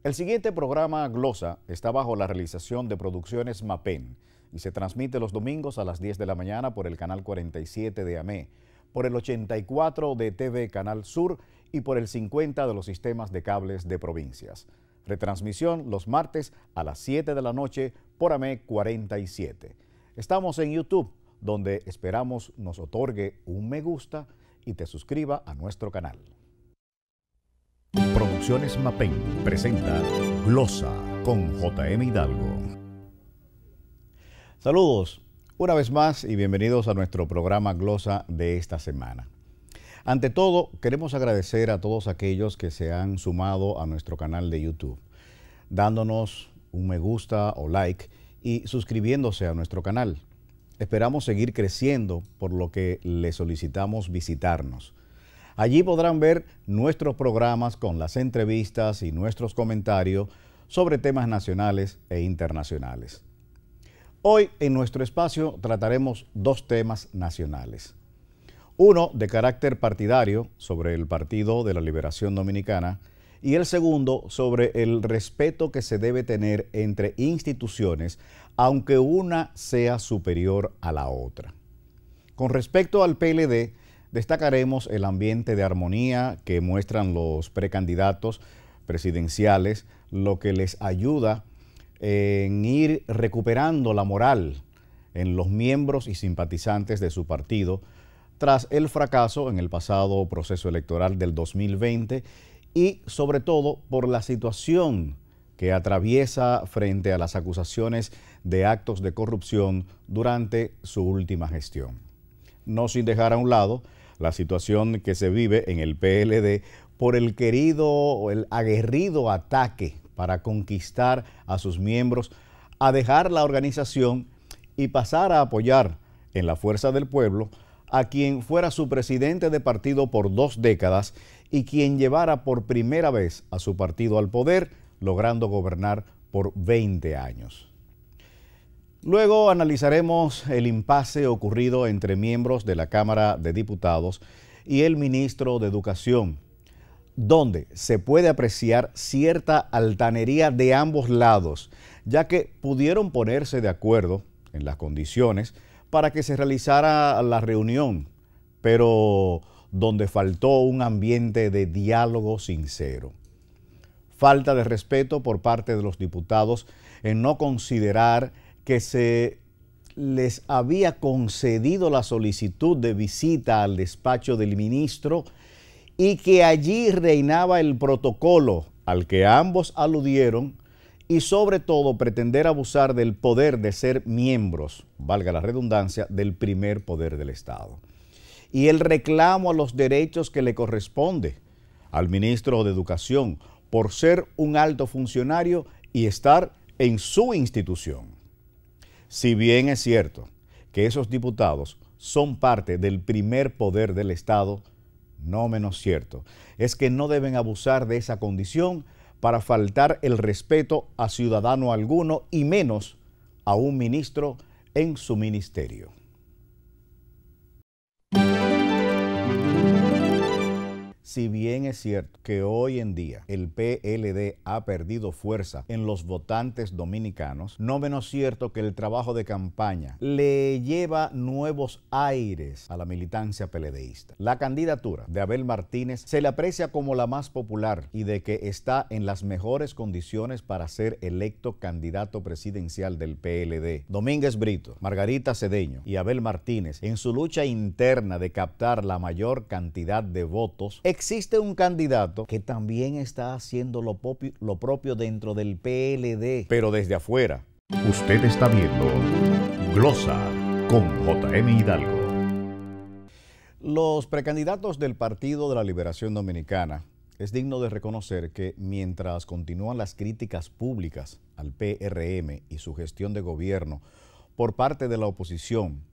El siguiente programa, Glosa, está bajo la realización de Producciones MAPEN y se transmite los domingos a las 10 de la mañana por el canal 47 de AME, por el 84 de TV Canal Sur y por el 50 de los sistemas de cables de provincias. Retransmisión los martes a las 7 de la noche por AME 47. Estamos en YouTube, donde esperamos nos otorgue un me gusta y te suscriba a nuestro canal. Producciones MAPEN presenta Glosa con J.M. Hidalgo. Saludos una vez más y bienvenidos a nuestro programa Glosa de esta semana. Ante todo, queremos agradecer a todos aquellos que se han sumado a nuestro canal de YouTube, dándonos un me gusta o like y suscribiéndose a nuestro canal. Esperamos seguir creciendo, por lo que les solicitamos visitarnos. Allí podrán ver nuestros programas con las entrevistas y nuestros comentarios sobre temas nacionales e internacionales. Hoy en nuestro espacio trataremos dos temas nacionales. Uno de carácter partidario sobre el Partido de la Liberación Dominicana y el segundo sobre el respeto que se debe tener entre instituciones, aunque una sea superior a la otra. Con respecto al PLD, destacaremos el ambiente de armonía que muestran los precandidatos presidenciales, lo que les ayuda en ir recuperando la moral en los miembros y simpatizantes de su partido tras el fracaso en el pasado proceso electoral del 2020 y sobre todo por la situación que atraviesa frente a las acusaciones de actos de corrupción durante su última gestión. No sin dejar a un lado la situación que se vive en el PLD por el aguerrido ataque para conquistar a sus miembros a dejar la organización y pasar a apoyar en la Fuerza del Pueblo a quien fuera su presidente de partido por 2 décadas y quien llevara por primera vez a su partido al poder, logrando gobernar por 20 años. Luego analizaremos el impasse ocurrido entre miembros de la Cámara de Diputados y el ministro de Educación, donde se puede apreciar cierta altanería de ambos lados, ya que pudieron ponerse de acuerdo en las condiciones para que se realizara la reunión, pero donde faltó un ambiente de diálogo sincero. Falta de respeto por parte de los diputados en no considerar que se les había concedido la solicitud de visita al despacho del ministro y que allí reinaba el protocolo al que ambos aludieron y sobre todo pretender abusar del poder de ser miembros, valga la redundancia, del primer poder del Estado. Y el reclamo a los derechos que le corresponde al ministro de Educación por ser un alto funcionario y estar en su institución. Si bien es cierto que esos diputados son parte del primer poder del Estado, no menos cierto es que no deben abusar de esa condición para faltar el respeto a ciudadano alguno y menos a un ministro en su ministerio. Si bien es cierto que hoy en día el PLD ha perdido fuerza en los votantes dominicanos, no menos cierto que el trabajo de campaña le lleva nuevos aires a la militancia PLDista. La candidatura de Abel Martínez se le aprecia como la más popular y de que está en las mejores condiciones para ser electo candidato presidencial del PLD. Domínguez Brito, Margarita Cedeño y Abel Martínez, en su lucha interna de captar la mayor cantidad de votos, existe un candidato que también está haciendo lo propio dentro del PLD, pero desde afuera. Usted está viendo Glosa con J.M. Hidalgo. Los precandidatos del Partido de la Liberación Dominicana es digno de reconocer que mientras continúan las críticas públicas al PRM y su gestión de gobierno por parte de la oposición,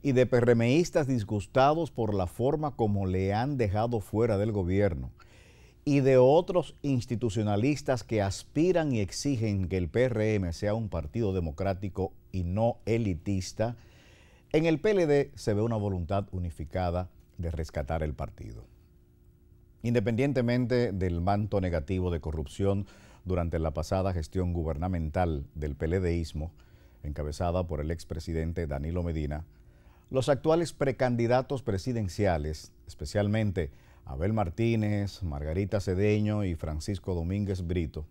y de PRMistas disgustados por la forma como le han dejado fuera del gobierno, y de otros institucionalistas que aspiran y exigen que el PRM sea un partido democrático y no elitista, en el PLD se ve una voluntad unificada de rescatar el partido. Independientemente del manto negativo de corrupción durante la pasada gestión gubernamental del PLDismo, encabezada por el expresidente Danilo Medina, los actuales precandidatos presidenciales, especialmente Abel Martínez, Margarita Cedeño y Francisco Domínguez Brito,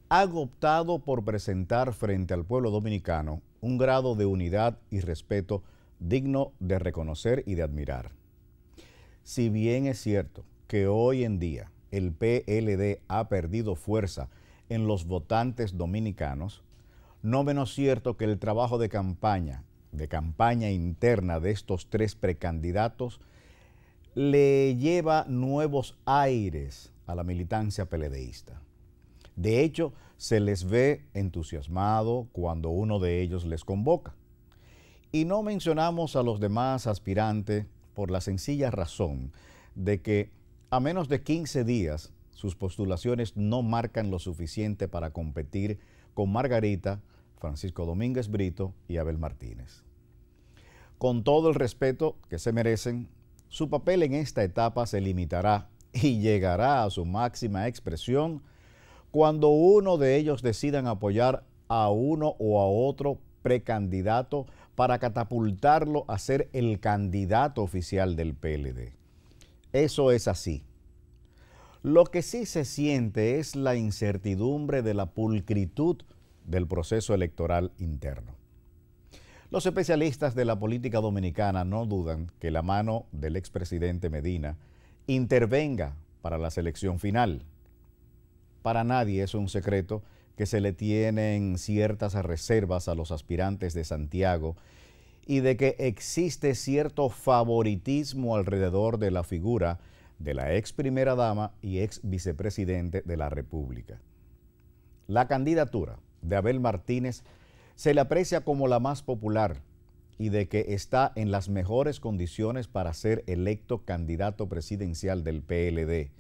han optado por presentar frente al pueblo dominicano un grado de unidad y respeto digno de reconocer y de admirar. Si bien es cierto que hoy en día el PLD ha perdido fuerza en los votantes dominicanos, no menos cierto que el trabajo de campaña interna de estos tres precandidatos le lleva nuevos aires a la militancia PLDista. De hecho, se les ve entusiasmado cuando uno de ellos les convoca. Y no mencionamos a los demás aspirantes por la sencilla razón de que a menos de 15 días sus postulaciones no marcan lo suficiente para competir con Margarita, Francisco Domínguez Brito y Abel Martínez. Con todo el respeto que se merecen, su papel en esta etapa se limitará y llegará a su máxima expresión cuando uno de ellos decidan apoyar a uno o a otro precandidato para catapultarlo a ser el candidato oficial del PLD. Eso es así. Lo que sí se siente es la incertidumbre de la pulcritud del proceso electoral interno. Los especialistas de la política dominicana no dudan que la mano del expresidente Medina intervenga para la selección final. Para nadie es un secreto que se le tienen ciertas reservas a los aspirantes de Santiago y de que existe cierto favoritismo alrededor de la figura de la ex primera dama y ex vicepresidente de la República. La candidatura de Abel Martínez se le aprecia como la más popular y de que está en las mejores condiciones para ser electo candidato presidencial del PLD.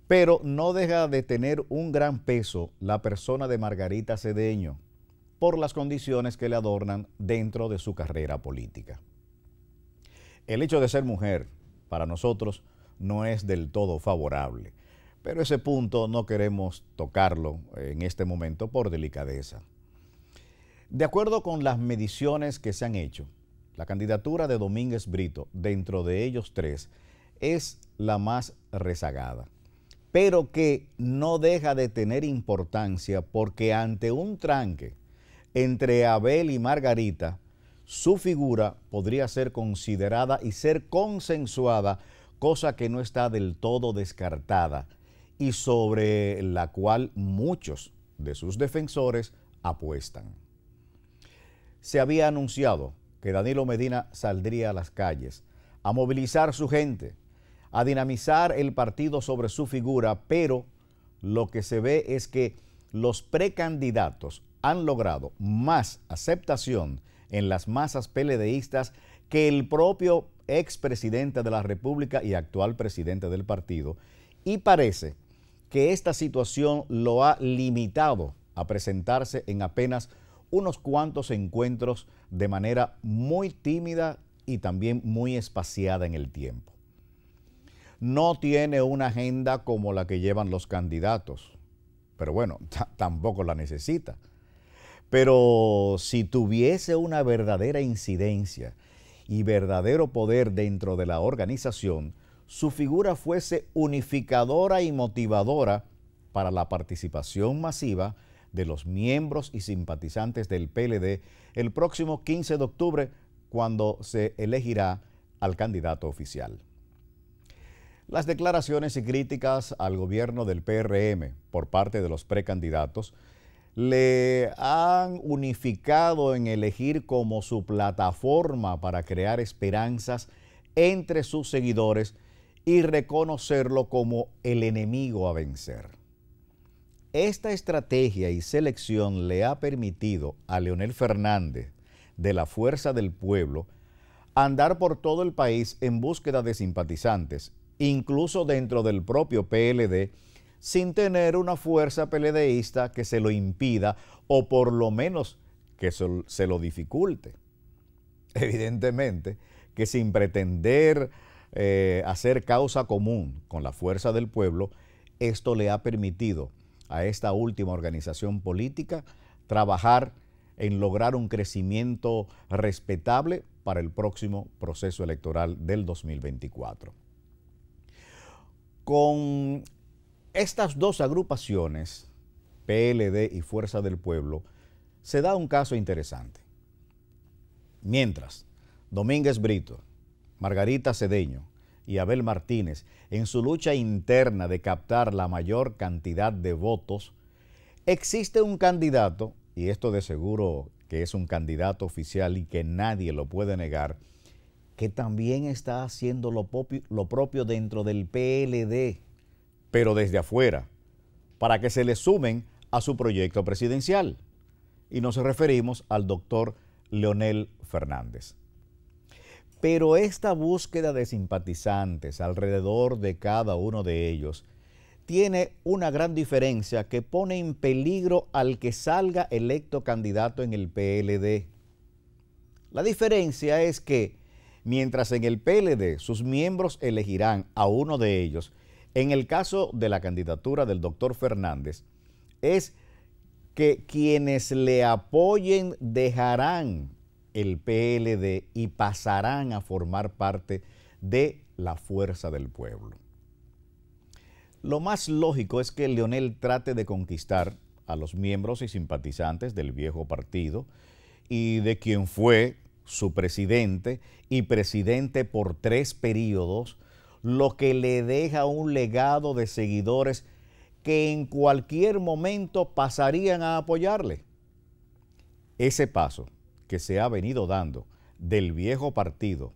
Pero no deja de tener un gran peso la persona de Margarita Cedeño por las condiciones que le adornan dentro de su carrera política. El hecho de ser mujer, para nosotros, no es del todo favorable, pero ese punto no queremos tocarlo en este momento por delicadeza. De acuerdo con las mediciones que se han hecho, la candidatura de Domínguez Brito, dentro de ellos tres, es la más rezagada, pero que no deja de tener importancia porque ante un tranque entre Abel y Margarita, su figura podría ser considerada y ser consensuada, cosa que no está del todo descartada y sobre la cual muchos de sus defensores apuestan. Se había anunciado que Danilo Medina saldría a las calles a movilizar su gente, a dinamizar el partido sobre su figura, pero lo que se ve es que los precandidatos han logrado más aceptación en las masas PLDistas que el propio expresidente de la República y actual presidente del partido, y parece que esta situación lo ha limitado a presentarse en apenas unos cuantos encuentros de manera muy tímida y también muy espaciada en el tiempo. No tiene una agenda como la que llevan los candidatos, pero bueno, tampoco la necesita. Pero si tuviese una verdadera incidencia y verdadero poder dentro de la organización, su figura fuese unificadora y motivadora para la participación masiva de los miembros y simpatizantes del PLD el próximo 15 de octubre, cuando se elegirá al candidato oficial. Las declaraciones y críticas al gobierno del PRM por parte de los precandidatos le han unificado en elegir como su plataforma para crear esperanzas entre sus seguidores y reconocerlo como el enemigo a vencer. Esta estrategia y selección le ha permitido a Leonel Fernández, de la Fuerza del Pueblo, andar por todo el país en búsqueda de simpatizantes, incluso dentro del propio PLD, sin tener una fuerza PLDista que se lo impida o por lo menos que se lo dificulte. Evidentemente que sin pretender hacer causa común con la Fuerza del Pueblo, esto le ha permitido a esta última organización política trabajar en lograr un crecimiento respetable para el próximo proceso electoral del 2024. Con estas dos agrupaciones, PLD y Fuerza del Pueblo, se da un caso interesante. Mientras Domínguez Brito, Margarita Cedeño y Abel Martínez, en su lucha interna de captar la mayor cantidad de votos, existe un candidato, y esto de seguro que es un candidato oficial y que nadie lo puede negar, que también está haciendo lo propio dentro del PLD, pero desde afuera, para que se le sumen a su proyecto presidencial. Y nos referimos al doctor Leonel Fernández. Pero esta búsqueda de simpatizantes alrededor de cada uno de ellos tiene una gran diferencia que pone en peligro al que salga electo candidato en el PLD. La diferencia es que, mientras en el PLD sus miembros elegirán a uno de ellos, en el caso de la candidatura del doctor Fernández, es que quienes le apoyen dejarán el PLD y pasarán a formar parte de la Fuerza del Pueblo. Lo más lógico es que Leonel trate de conquistar a los miembros y simpatizantes del viejo partido y de quien fue su presidente y presidente por 3 periodos, lo que le deja un legado de seguidores que en cualquier momento pasarían a apoyarle. Ese paso que se ha venido dando del viejo partido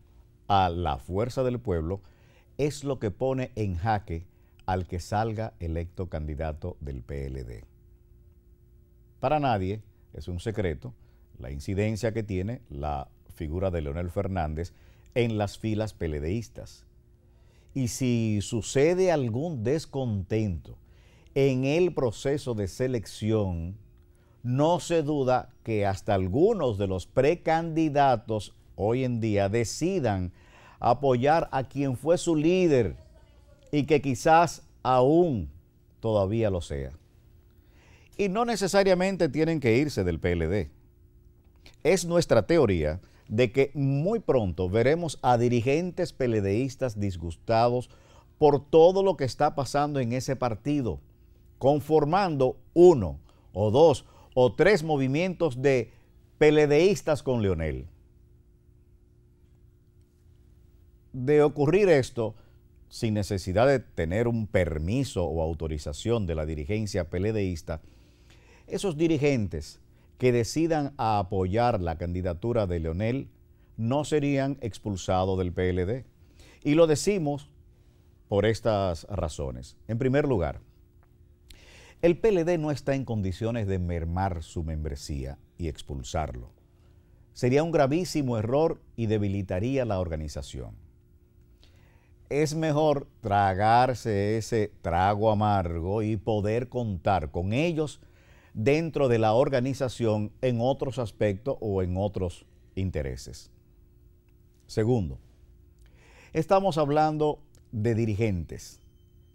a la Fuerza del Pueblo es lo que pone en jaque al que salga electo candidato del PLD. Para nadie es un secreto la incidencia que tiene la figura de Leonel Fernández en las filas PLDistas. Y si sucede algún descontento en el proceso de selección, no se duda que hasta algunos de los precandidatos hoy en día decidan apoyar a quien fue su líder y que quizás aún todavía lo sea. Y no necesariamente tienen que irse del PLD. Es nuestra teoría de que muy pronto veremos a dirigentes PLDistas disgustados por todo lo que está pasando en ese partido, conformando 1 o 2 o 3 movimientos de PLDistas con Leonel. De ocurrir esto, sin necesidad de tener un permiso o autorización de la dirigencia PLDista, esos dirigentes que decidan a apoyar la candidatura de Leonel no serían expulsados del PLD. Y lo decimos por estas razones. En primer lugar, el PLD no está en condiciones de mermar su membresía y expulsarlo. Sería un gravísimo error y debilitaría la organización. Es mejor tragarse ese trago amargo y poder contar con ellos dentro de la organización en otros aspectos o en otros intereses. Segundo, estamos hablando de dirigentes,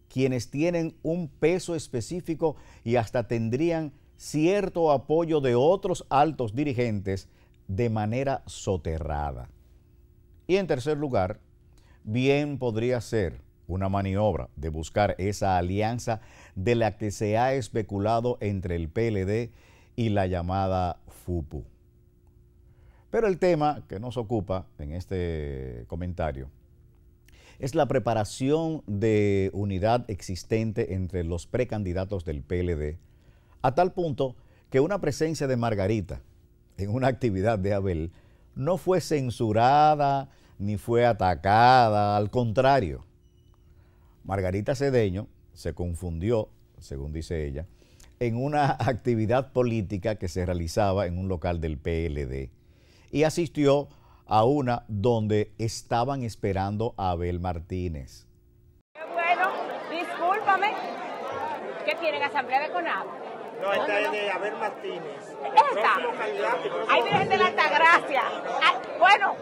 quienes tienen un peso específico y hasta tendrían cierto apoyo de otros altos dirigentes de manera soterrada. Y en tercer lugar, bien podría ser una maniobra de buscar esa alianza de la que se ha especulado entre el PLD y la llamada FUPU. Pero el tema que nos ocupa en este comentario es la preparación de unidad existente entre los precandidatos del PLD, a tal punto que una presencia de Margarita en una actividad de Abel no fue censurada ni fue atacada, al contrario. Margarita Cedeño se confundió, según dice ella, en una actividad política que se realizaba en un local del PLD y asistió a una donde estaban esperando a Abel Martínez. Bueno, discúlpame, ¿qué tienen? ¿Asamblea de CONAB? No, esta es de Abel Martínez. ¿Esta? Ahí Virgen de la Altagracia. Bueno,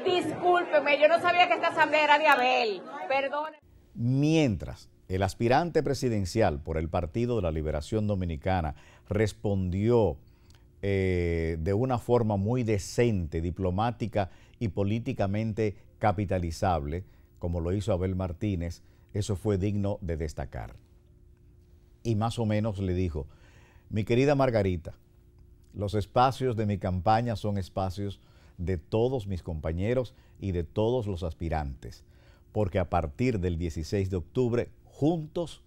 discúlpeme, yo no sabía que esta asamblea era de Abel, perdón. Mientras el aspirante presidencial por el Partido de la Liberación Dominicana respondió de una forma muy decente, diplomática y políticamente capitalizable, como lo hizo Abel Martínez, eso fue digno de destacar. Y más o menos le dijo: mi querida Margarita, los espacios de mi campaña son espacios de todos mis compañeros y de todos los aspirantes, porque a partir del 16 de octubre, juntos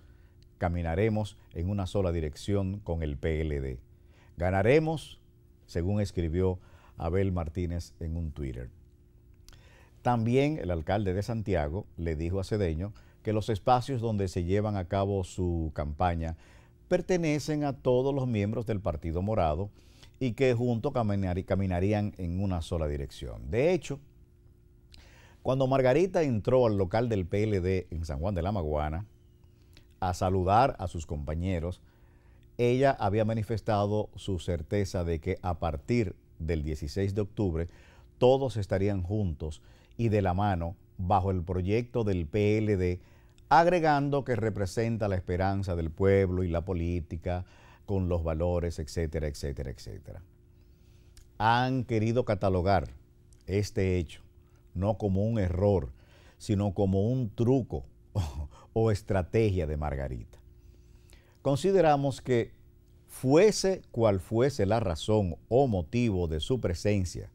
caminaremos en una sola dirección con el PLD. Ganaremos, según escribió Abel Martínez en un Twitter. También el alcalde de Santiago le dijo a Cedeño que los espacios donde se llevan a cabo su campaña pertenecen a todos los miembros del Partido Morado y que juntos caminarían en una sola dirección. De hecho, cuando Margarita entró al local del PLD en San Juan de la Maguana a saludar a sus compañeros, ella había manifestado su certeza de que a partir del 16 de octubre todos estarían juntos y de la mano bajo el proyecto del PLD, agregando que representa la esperanza del pueblo y la política con los valores, etcétera, etcétera, etcétera. Han querido catalogar este hecho no como un error, sino como un truco o estrategia de Margarita. Consideramos que fuese cual fuese la razón o motivo de su presencia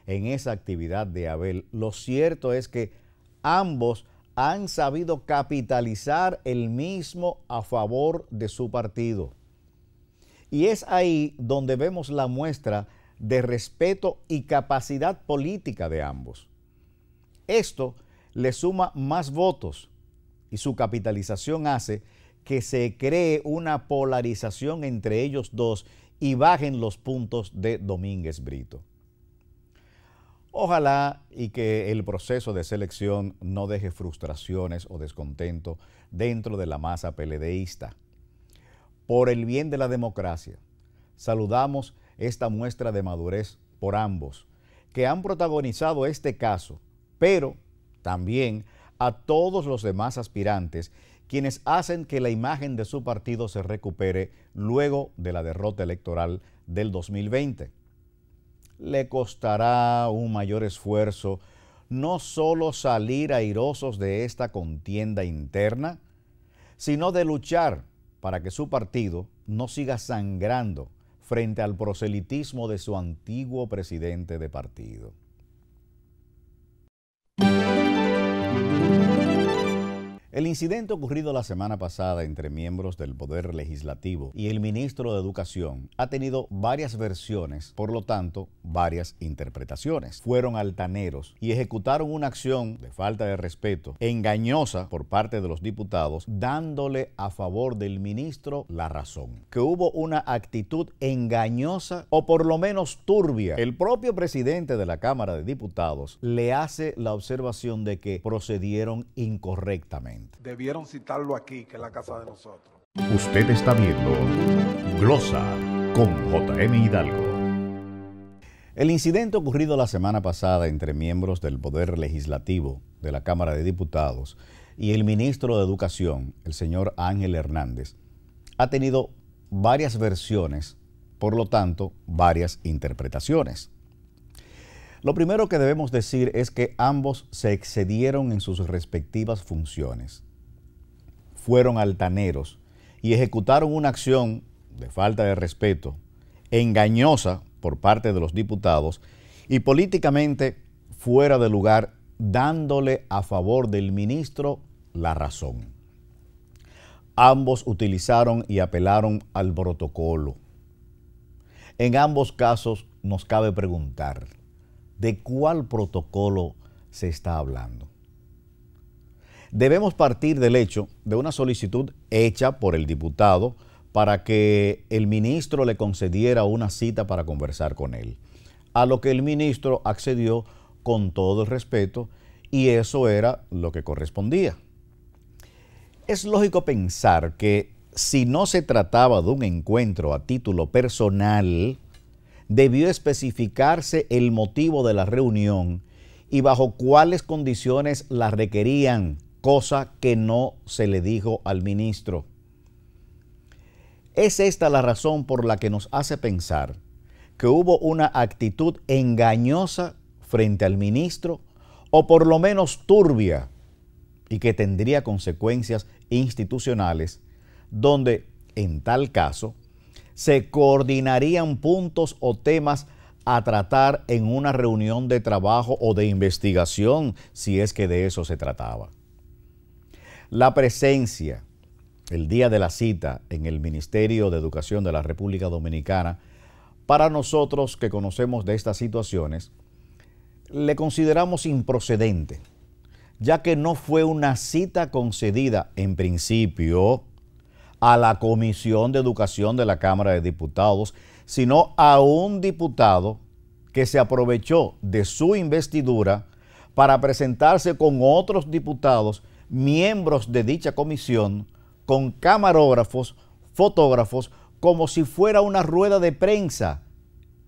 en esa actividad de Abel, lo cierto es que ambos han sabido capitalizar el mismo a favor de su partido. Y es ahí donde vemos la muestra de respeto y capacidad política de ambos. Esto le suma más votos y su capitalización hace que se cree una polarización entre ellos dos y bajen los puntos de Domínguez Brito. Ojalá y que el proceso de selección no deje frustraciones o descontento dentro de la masa PLDista. Por el bien de la democracia, saludamos esta muestra de madurez por ambos, que han protagonizado este caso, pero también a todos los demás aspirantes, quienes hacen que la imagen de su partido se recupere luego de la derrota electoral del 2020. Le costará un mayor esfuerzo no solo salir airosos de esta contienda interna, sino de luchar para que su partido no siga sangrando frente al proselitismo de su antiguo presidente de partido. El incidente ocurrido la semana pasada entre miembros del Poder Legislativo y el ministro de Educación ha tenido varias versiones, por lo tanto, varias interpretaciones. Fueron altaneros y ejecutaron una acción de falta de respeto engañosa por parte de los diputados, dándole a favor del ministro la razón. Que hubo una actitud engañosa o por lo menos turbia. El propio presidente de la Cámara de Diputados le hace la observación de que procedieron incorrectamente. Debieron citarlo aquí, que es la casa de nosotros. Usted está viendo Glosa con JM Hidalgo. El incidente ocurrido la semana pasada entre miembros del Poder Legislativo de la Cámara de Diputados y el ministro de Educación, el señor Ángel Hernández, ha tenido varias versiones, por lo tanto, varias interpretaciones. Lo primero que debemos decir es que ambos se excedieron en sus respectivas funciones. Fueron altaneros y ejecutaron una acción de falta de respeto, engañosa por parte de los diputados y políticamente fuera de lugar, dándole a favor del ministro la razón. Ambos utilizaron y apelaron al protocolo. En ambos casos nos cabe preguntar, ¿de cuál protocolo se está hablando? Debemos partir del hecho de una solicitud hecha por el diputado para que el ministro le concediera una cita para conversar con él, a lo que el ministro accedió con todo el respeto y eso era lo que correspondía. Es lógico pensar que si no se trataba de un encuentro a título personal, debió especificarse el motivo de la reunión y bajo cuáles condiciones la requerían cosa que no se le dijo al ministro. ¿Es esta la razón por la que nos hace pensar que hubo una actitud engañosa frente al ministro, o por lo menos turbia, y que tendría consecuencias institucionales, donde, en tal caso, se coordinarían puntos o temas a tratar en una reunión de trabajo o de investigación, si es que de eso se trataba? La presencia, el día de la cita en el Ministerio de Educación de la República Dominicana, para nosotros que conocemos de estas situaciones, le consideramos improcedente, ya que no fue una cita concedida en principio a la Comisión de Educación de la Cámara de Diputados, sino a un diputado que se aprovechó de su investidura para presentarse con otros diputados, miembros de dicha comisión, con camarógrafos, fotógrafos, como si fuera una rueda de prensa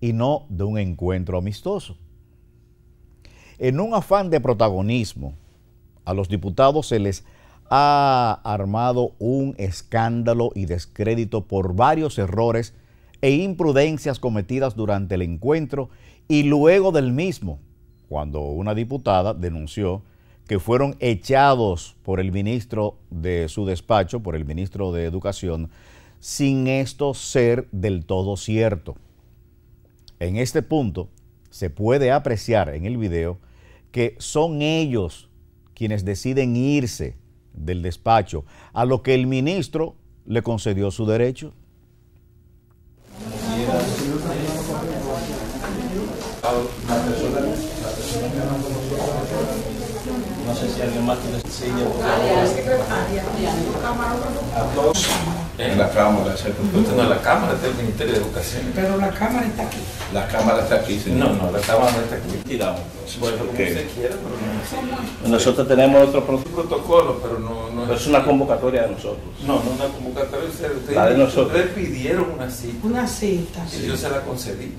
y no de un encuentro amistoso. En un afán de protagonismo, a los diputados se les ha armado un escándalo y descrédito por varios errores e imprudencias cometidas durante el encuentro y luego del mismo, cuando una diputada denunció que fueron echados por el ministro de su despacho, por el ministro de Educación, sin esto ser del todo cierto. En este punto se puede apreciar en el video que son ellos quienes deciden irse del despacho, a lo que el ministro le concedió su derecho. No sé si alguien más quiere enseñar. A todos en la Cámara, usted no es la Cámara, es del Ministerio de Educación. Pero la Cámara está aquí. La Cámara está aquí, señor. No, la Cámara no está aquí. Tiramos. Bueno, como usted quiera, pero no. Nosotros tenemos otro protocolo, pero no es una convocatoria de nosotros. No, no una convocatoria de la de nosotros. Ustedes pidieron una cita. Una cita. Y yo se la concedí.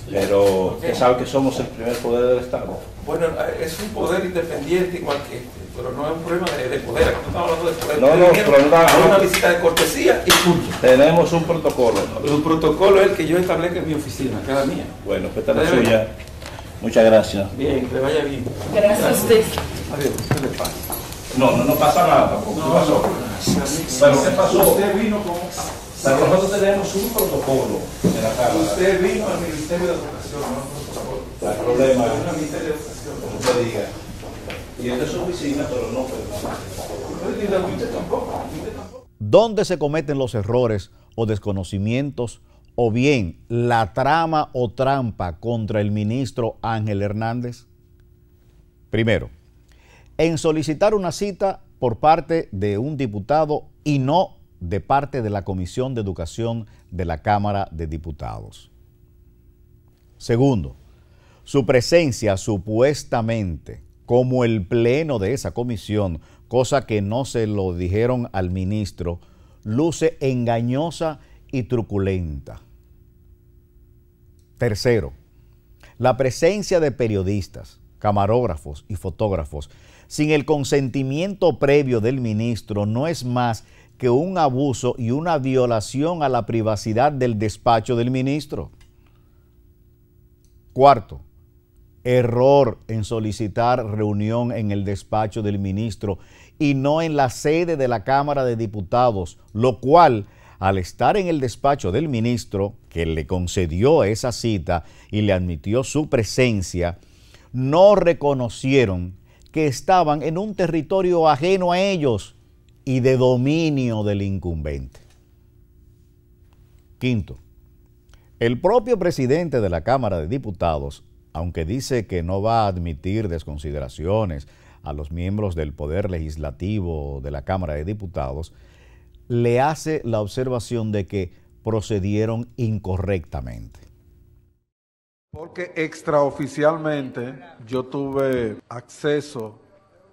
Pero usted sabe que somos el primer poder del Estado. Bueno, es un poder independiente igual que este, pero no es un problema de poder. Aquí no estamos hablando de poder. No, una visita de cortesía y punto. Tenemos un protocolo. El protocolo es el que yo establezco en mi oficina, cada mía. Bueno, pues esta es la suya. Muchas gracias. Bien, que le vaya bien. Gracias a usted. Adiós, ¿qué le pasa? No pasa nada tampoco. ¿Qué pasó? ¿Pero qué pasó? Usted vino como... Pero nosotros tenemos un protocolo en la Cámara. Usted vino al Ministerio de Educación, no un protocolo. No hay problema. Vino al Ministerio de Educación. Como usted diga. Y esta es su oficina, pero no fue. Usted tampoco. ¿Dónde se cometen los errores o desconocimientos, o bien la trama o trampa contra el ministro Ángel Hernández? Primero, en solicitar una cita por parte de un diputado y no de parte de la Comisión de Educación de la Cámara de Diputados. Segundo, su presencia supuestamente como el pleno de esa comisión, cosa que no se lo dijeron al ministro, luce engañosa y truculenta. Tercero, la presencia de periodistas, camarógrafos y fotógrafos sin el consentimiento previo del ministro no es más que un abuso y una violación a la privacidad del despacho del ministro. Cuarto, error en solicitar reunión en el despacho del ministro y no en la sede de la Cámara de Diputados, lo cual, al estar en el despacho del ministro, que le concedió esa cita y le admitió su presencia, no reconocieron que estaban en un territorio ajeno a ellos y de dominio del incumbente. Quinto, el propio presidente de la Cámara de Diputados, aunque dice que no va a admitir desconsideraciones a los miembros del Poder Legislativo de la Cámara de Diputados, le hace la observación de que procedieron incorrectamente. Porque extraoficialmente yo tuve acceso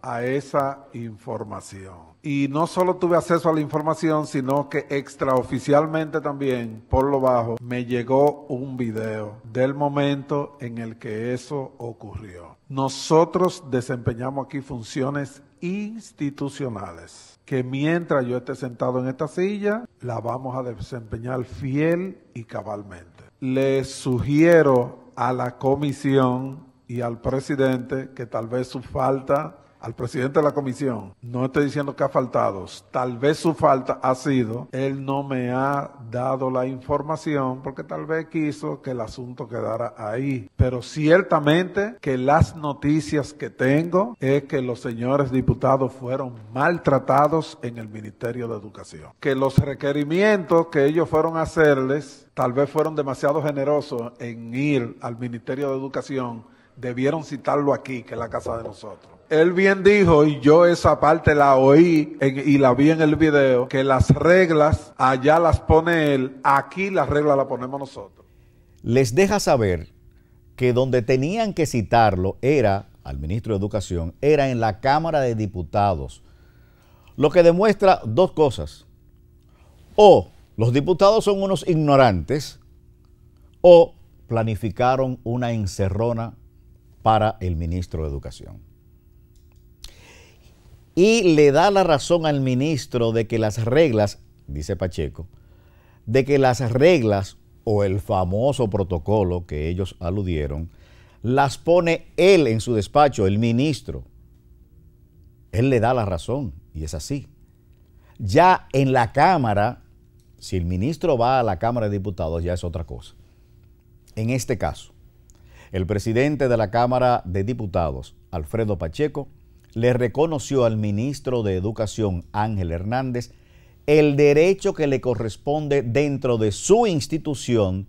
a esa información. Y no solo tuve acceso a la información, sino que extraoficialmente también, por lo bajo, me llegó un video del momento en el que eso ocurrió. Nosotros desempeñamos aquí funciones institucionales, que mientras yo esté sentado en esta silla, la vamos a desempeñar fiel y cabalmente. Les sugiero a la comisión y al presidente que tal vez su falta, al presidente de la comisión, no estoy diciendo que ha faltado, tal vez su falta ha sido, él no me ha dado la información porque tal vez quiso que el asunto quedara ahí. Pero ciertamente que las noticias que tengo es que los señores diputados fueron maltratados en el Ministerio de Educación. Que los requerimientos que ellos fueron a hacerles, tal vez fueron demasiado generosos en ir al Ministerio de Educación, debieron citarlo aquí, que es la casa de nosotros. Él bien dijo, y yo esa parte la oí y la vi en el video, que las reglas allá las pone él, aquí las reglas las ponemos nosotros. Les deja saber que donde tenían que citarlo era, al ministro de Educación, era en la Cámara de Diputados. Lo que demuestra dos cosas. O los diputados son unos ignorantes, o planificaron una encerrona para el ministro de Educación. Y le da la razón al ministro de que las reglas, dice Pacheco, de que las reglas o el famoso protocolo que ellos aludieron, las pone él en su despacho, el ministro. Él le da la razón y es así. Ya en la Cámara, si el ministro va a la Cámara de Diputados, ya es otra cosa. En este caso, el presidente de la Cámara de Diputados, Alfredo Pacheco, le reconoció al ministro de Educación, Ángel Hernández, el derecho que le corresponde dentro de su institución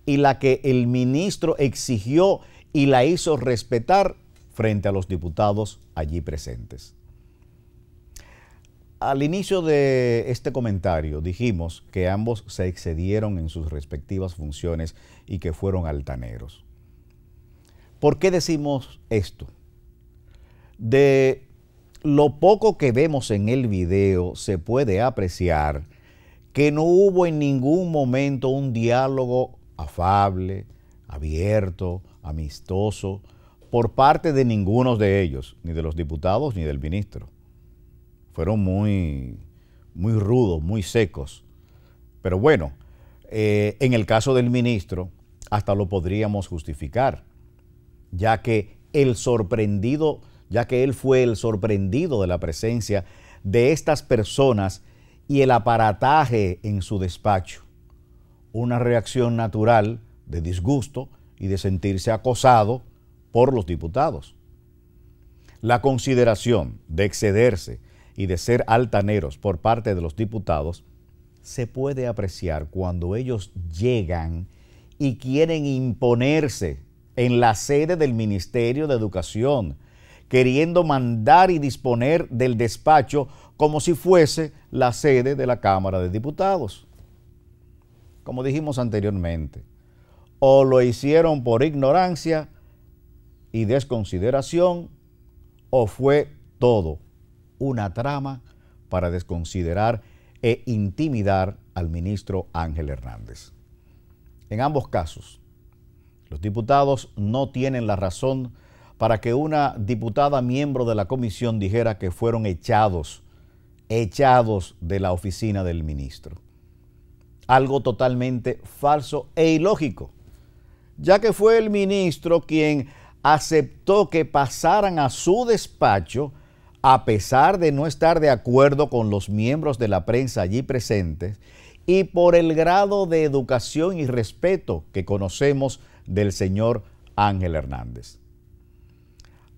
y la que el ministro exigió y la hizo respetar frente a los diputados allí presentes. Al inicio de este comentario dijimos que ambos se excedieron en sus respectivas funciones y que fueron altaneros. ¿Por qué decimos esto? De lo poco que vemos en el video se puede apreciar que no hubo en ningún momento un diálogo afable, abierto, amistoso, por parte de ninguno de ellos, ni de los diputados ni del ministro. Fueron muy rudos, muy secos. Pero bueno, en el caso del ministro, hasta lo podríamos justificar, ya que él fue el sorprendido de la presencia de estas personas y el aparataje en su despacho. Una reacción natural de disgusto y de sentirse acosado por los diputados. La consideración de excederse y de ser altaneros por parte de los diputados se puede apreciar cuando ellos llegan y quieren imponerse en la sede del Ministerio de Educación, queriendo mandar y disponer del despacho como si fuese la sede de la Cámara de Diputados. Como dijimos anteriormente, o lo hicieron por ignorancia y desconsideración, o fue todo una trama para desconsiderar e intimidar al ministro Ángel Hernández. En ambos casos, los diputados no tienen la razón para que una diputada miembro de la comisión dijera que fueron echados de la oficina del ministro. Algo totalmente falso e ilógico, ya que fue el ministro quien aceptó que pasaran a su despacho a pesar de no estar de acuerdo con los miembros de la prensa allí presentes y por el grado de educación y respeto que conocemos del señor Ángel Hernández.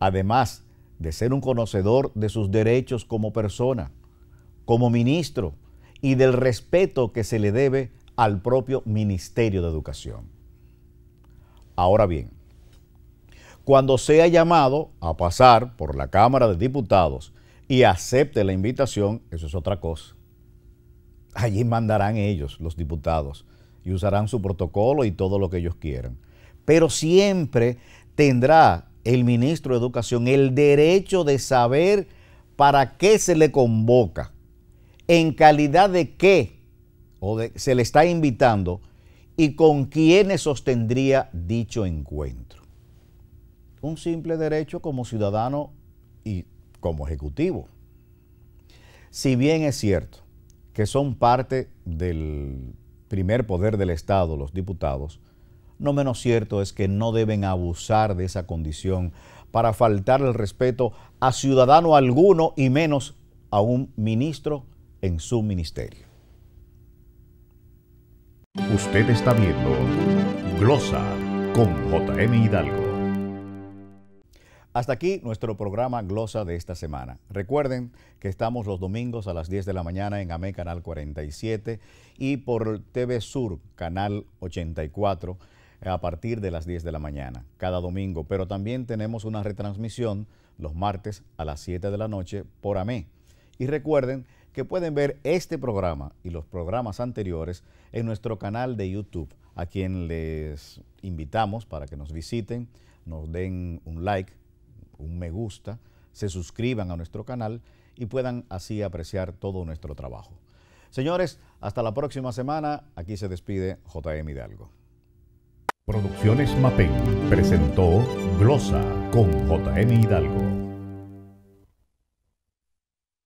Además de ser un conocedor de sus derechos como persona, como ministro y del respeto que se le debe al propio Ministerio de Educación. Ahora bien, cuando sea llamado a pasar por la Cámara de Diputados y acepte la invitación, eso es otra cosa. Allí mandarán ellos, los diputados, y usarán su protocolo y todo lo que ellos quieran. Pero siempre tendrá el ministro de Educación el derecho de saber para qué se le convoca, en calidad de qué se le está invitando y con quiénes sostendría dicho encuentro. Un simple derecho como ciudadano y como ejecutivo. Si bien es cierto que son parte del primer poder del Estado, los diputados, no menos cierto es que no deben abusar de esa condición para faltarle el respeto a ciudadano alguno y menos a un ministro en su ministerio. Usted está viendo Glosa con JM Hidalgo. Hasta aquí nuestro programa Glosa de esta semana. Recuerden que estamos los domingos a las 10 de la mañana en AME Canal 47 y por TV Sur Canal 84 a partir de las 10 de la mañana, cada domingo. Pero también tenemos una retransmisión los martes a las 7 de la noche por AME. Y recuerden que pueden ver este programa y los programas anteriores en nuestro canal de YouTube, a quien les invitamos para que nos visiten, nos den un like, un me gusta, se suscriban a nuestro canal y puedan así apreciar todo nuestro trabajo. Señores, hasta la próxima semana. Aquí se despide JM Hidalgo. Producciones Mapei presentó Glosa con JM Hidalgo.